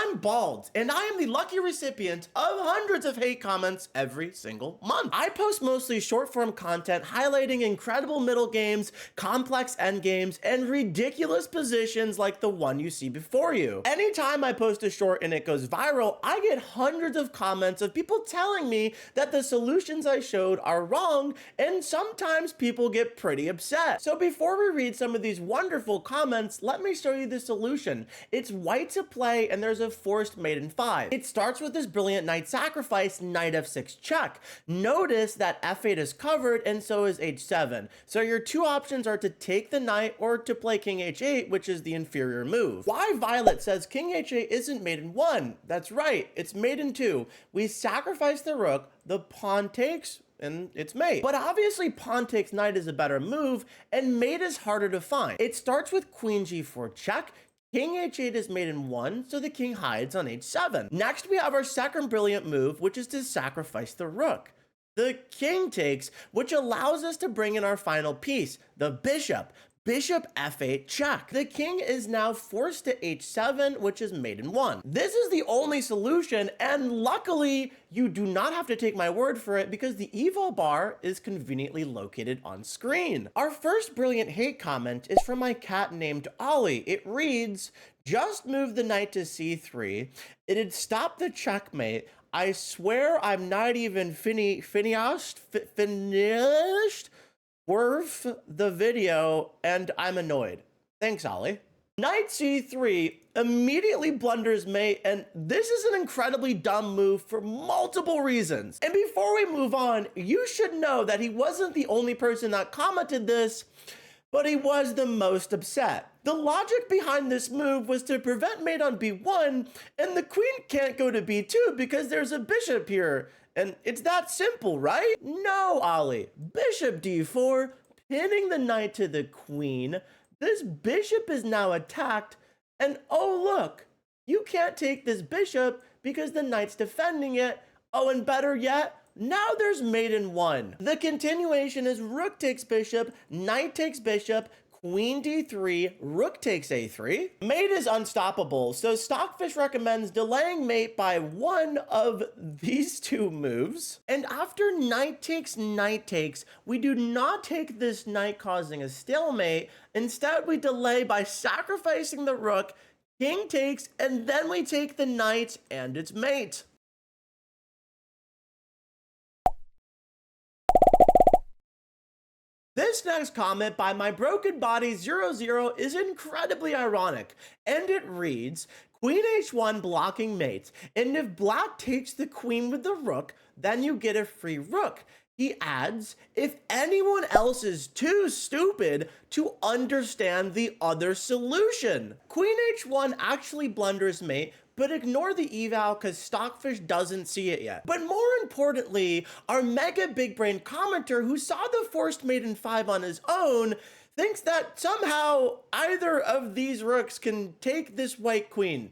I'm bald, and I am the lucky recipient of hundreds of hate comments every single month. I post mostly short form content highlighting incredible middle games, complex end games, and ridiculous positions like the one you see before you. Anytime I post a short and it goes viral, I get hundreds of comments of people telling me that the solutions I showed are wrong, and sometimes people get pretty upset. So before we read some of these wonderful comments, let me show you the solution. It's white to play, and there's a forced mate in 5. It starts with this brilliant knight sacrifice, knight f6 check. Notice that f8 is covered, and so is h7. So your two options are to take the knight or to play king h8, which is the inferior move. Why Violet says king h8 isn't mate in 1? That's right, it's mate in 2. We sacrifice the rook, the pawn takes, and it's mate. But obviously pawn takes knight is a better move, and mate is harder to find. It starts with queen g4 check. King h8 is mate in 1, so the king hides on h7. Next, we have our second brilliant move, which is to sacrifice the rook. The king takes, which allows us to bring in our final piece, the bishop. Bishop f8 check. The king is now forced to h7, which is mate in 1. This is the only solution, and luckily, you do not have to take my word for it because the eval bar is conveniently located on screen. Our first brilliant hate comment is from my cat named Ollie. It reads, just move the knight to c3. It'd stop the checkmate. I swear I'm not even finished worth the video, and I'm annoyed. Thanks, Ollie. Knight c3 immediately blunders mate, and this is an incredibly dumb move for multiple reasons. And before we move on, you should know that he wasn't the only person that commented this, but he was the most upset. The logic behind this move was to prevent mate on b1, and the queen can't go to b2 because there's a bishop here. And it's that simple, right? No, Ollie. Bishop d4, pinning the knight to the queen. This bishop is now attacked, and oh look, you can't take this bishop because the knight's defending it. Oh, and better yet, now there's mate in 1. The continuation is rook takes bishop, knight takes bishop, queen d3, rook takes a3. Mate is unstoppable, so Stockfish recommends delaying mate by one of these two moves. And after knight takes, we do not take this knight causing a stalemate. Instead, we delay by sacrificing the rook, king takes, and then we take the knight and its mate. This next comment by my broken body 00 is incredibly ironic, and it reads, queen h1 blocking mate, and if black takes the queen with the rook, then you get a free rook. He adds, if anyone else is too stupid to understand the other solution. Queen h1 actually blunders mate, but ignore the eval because Stockfish doesn't see it yet. But more importantly, our mega big brain commenter who saw the forced mate in 5 on his own thinks that somehow either of these rooks can take this white queen.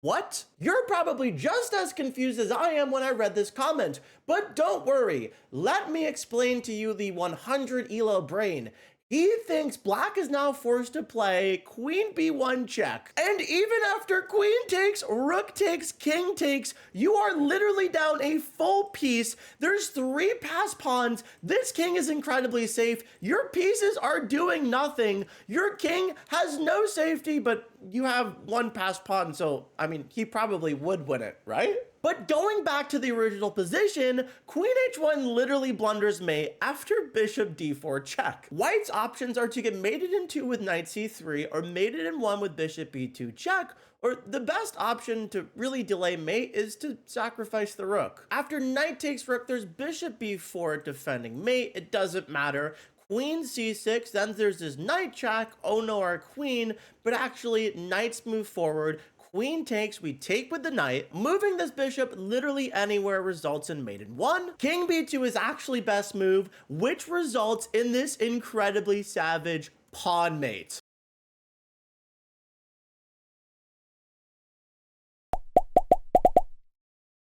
What? You're probably just as confused as I am when I read this comment, but don't worry, let me explain to you the 100 ELO brain. He thinks black is now forced to play queen b1 check. And even after queen takes, rook takes, king takes, you are literally down a full piece. There's 3 passed pawns. This king is incredibly safe. Your pieces are doing nothing. Your king has no safety, but you have 1 passed pawn, so, I mean, he probably would win it, right? But going back to the original position, queen h1 literally blunders mate after bishop d4 check. White's options are to get mated in 2 with knight c3 or mated in 1 with bishop b2 check, or the best option to really delay mate is to sacrifice the rook. After knight takes rook, there's bishop b4 defending mate. It doesn't matter. Queen c6, then there's this knight check. Oh no, our queen, but actually knights move forward. Queen takes, we take with the knight. Moving this bishop literally anywhere results in mate in 1. King b2 is actually best move, which results in this incredibly savage pawn mate.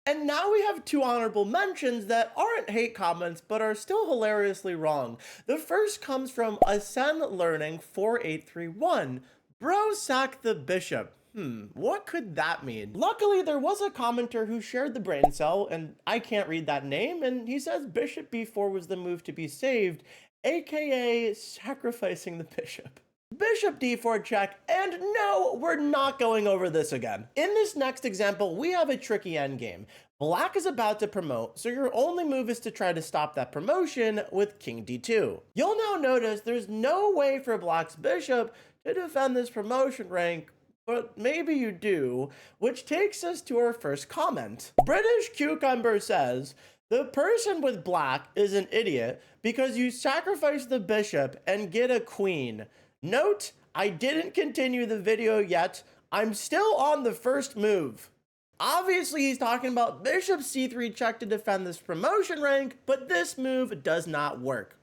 And now we have 2 honorable mentions that aren't hate comments, but are still hilariously wrong. The first comes from Ascend Learning 4831. Bro, sack the bishop. What could that mean? Luckily, there was a commenter who shared the brain cell, and I can't read that name, and he says bishop b4 was the move to be saved, aka sacrificing the bishop. Bishop d4 check, and no, we're not going over this again. In this next example, we have a tricky endgame. Black is about to promote, so your only move is to try to stop that promotion with king d2. You'll now notice there's no way for Black's bishop to defend this promotion rank, but maybe you do, which takes us to our first comment. British Cucumber says, the person with black is an idiot because you sacrifice the bishop and get a queen. Note, I didn't continue the video yet. I'm still on the first move. Obviously, he's talking about bishop c3 check to defend this promotion rank, but this move does not work.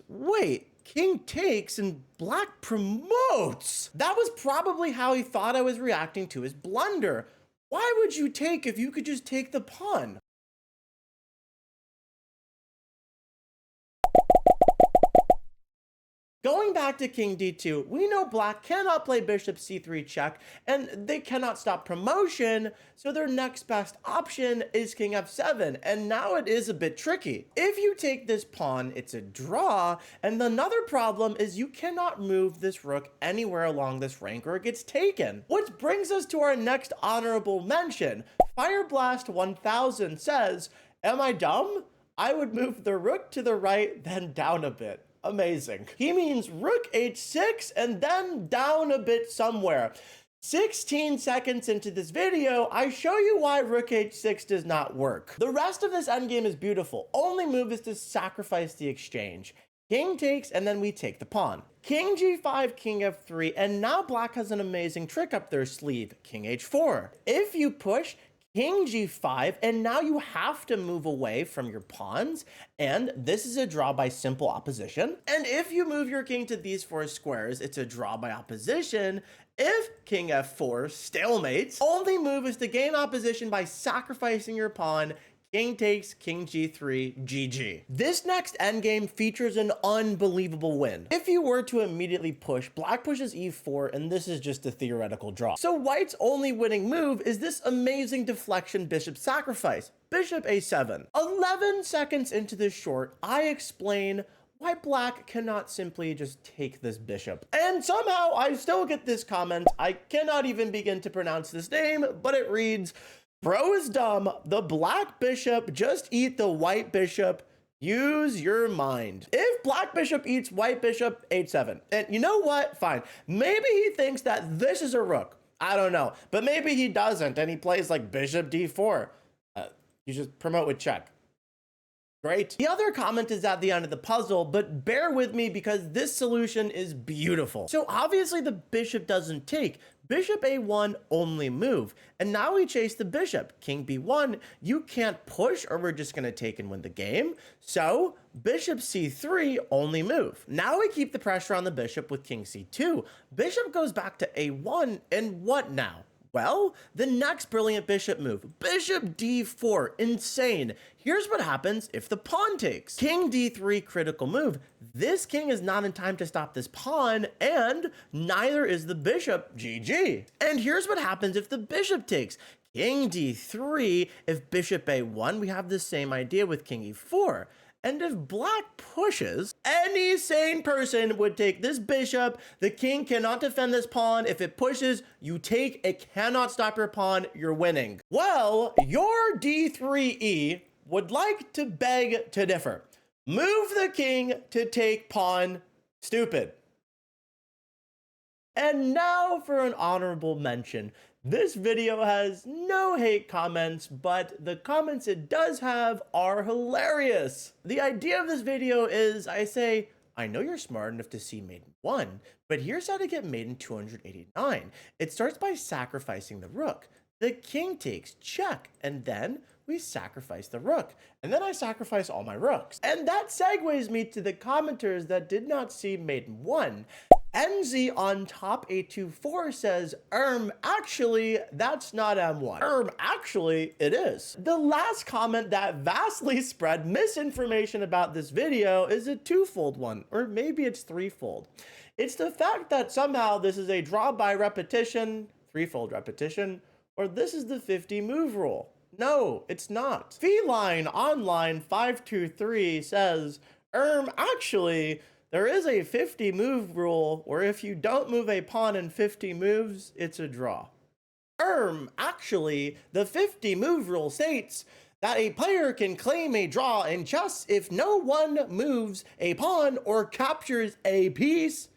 Wait, king takes and black promotes. That was probably how he thought I was reacting to his blunder. Why would you take if you could just take the pawn? Going back to king d2, we know black cannot play bishop c3 check, and they cannot stop promotion, so their next best option is king f7, and now it is a bit tricky. If you take this pawn, it's a draw, and another problem is you cannot move this rook anywhere along this rank or it gets taken. Which brings us to our next honorable mention. Fireblast 1000 says, am I dumb? I would move the rook to the right, then down a bit. Amazing. He means rook h6 and then down a bit somewhere. 16 seconds into this video, I show you why rook h6 does not work. The rest of this endgame is beautiful. Only move is to sacrifice the exchange. King takes, and then we take the pawn. King g5, king f3, and now black has an amazing trick up their sleeve, king h4. If you push, king g5, and now you have to move away from your pawns, and this is a draw by simple opposition. And if you move your king to these four squares, it's a draw by opposition. If king f4 stalemates, only move is to gain opposition by sacrificing your pawn. King takes, king g3, GG. This next endgame features an unbelievable win. If you were to immediately push, black pushes e4, and this is just a theoretical draw. So white's only winning move is this amazing deflection bishop sacrifice, bishop a7. 11 seconds into this short, I explain why black cannot simply just take this bishop. And somehow I still get this comment. I cannot even begin to pronounce this name, but it reads, bro is dumb. The black bishop just eat the white bishop. Use your mind. If black bishop eats white bishop, h7. And you know what? Fine. Maybe he thinks that this is a rook. I don't know. But maybe he doesn't and he plays like bishop d4. You just promote with check. Great. The other comment is at the end of the puzzle, but bear with me because this solution is beautiful. So obviously the bishop doesn't take. Bishop a1 only move. And now we chase the bishop. King b1, you can't push or we're just going to take and win the game. So bishop c3 only move. Now we keep the pressure on the bishop with king c2. Bishop goes back to a1, and what now? Well, the next brilliant bishop move, bishop d4, insane. Here's what happens if the pawn takes. King d3, critical move. This king is not in time to stop this pawn, and neither is the bishop, GG. And here's what happens if the bishop takes. King d3, if bishop a1, we have the same idea with king e4. And if black pushes, any sane person would take this bishop. The king cannot defend this pawn. If it pushes, you take. It cannot stop your pawn. You're winning. Well, your d3e would like to beg to differ. Move the king to take pawn. Stupid. And now for an honorable mention. This video has no hate comments, but the comments it does have are hilarious. The idea of this video is I say, I know you're smart enough to see Maiden 1, but here's how to get Maiden 289. It starts by sacrificing the rook. The king takes check, and then we sacrifice the rook. And then I sacrifice all my rooks. And that segues me to the commenters that did not see Maiden 1. NZ on top 824 says, actually, that's not M1. Actually, it is. The last comment that vastly spread misinformation about this video is a twofold one, or maybe it's threefold. It's the fact that somehow this is a draw by repetition, threefold repetition, or this is the 50 move rule. No, it's not. Feline Online 523 says, actually, there is a 50 move rule where if you don't move a pawn in 50 moves, it's a draw. Actually, the 50 move rule states that a player can claim a draw in chess if no one moves a pawn or captures a piece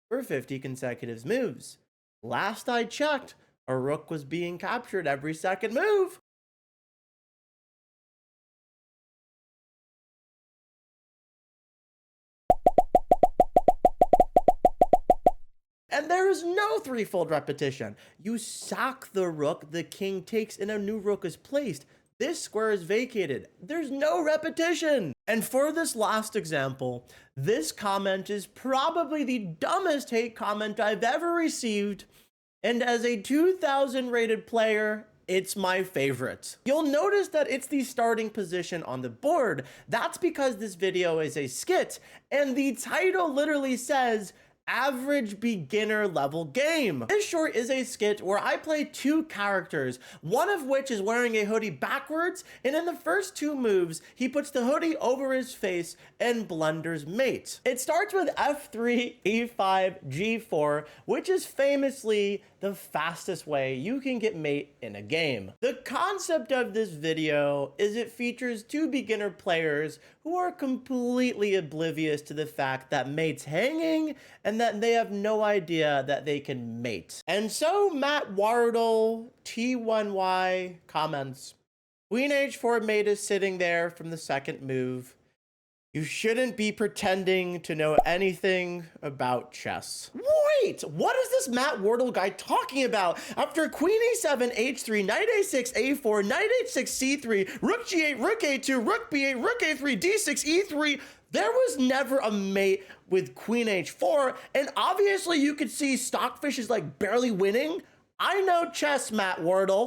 for 50 consecutive moves. Last I checked, a rook was being captured every second move. And there is no threefold repetition. You sack the rook, the king takes, and a new rook is placed. This square is vacated. There's no repetition. And for this last example, this comment is probably the dumbest hate comment I've ever received. And as a 2000 rated player, it's my favorite. You'll notice that it's the starting position on the board. That's because this video is a skit, and the title literally says, average beginner level game. This short is a skit where I play two characters, one of which is wearing a hoodie backwards, and in the first two moves, he puts the hoodie over his face and blunders mate. It starts with F3, E5, G4, which is famously the fastest way you can get mate in a game. The concept of this video is it features two beginner players who are completely oblivious to the fact that mate's hanging and that they have no idea that they can mate. And so Matt Wardle T1Y comments, Queen H4 mate is sitting there from the second move. You shouldn't be pretending to know anything about chess. Wait, what is this Matt Wardle guy talking about? After Queen A7, H3, Knight A6, A4, Knight H6, C3, Rook G8, Rook A2, Rook B8, Rook A3, D6, E3, there was never a mate with Queen H4, and obviously you could see Stockfish is like barely winning. I know chess, Matt Wardle.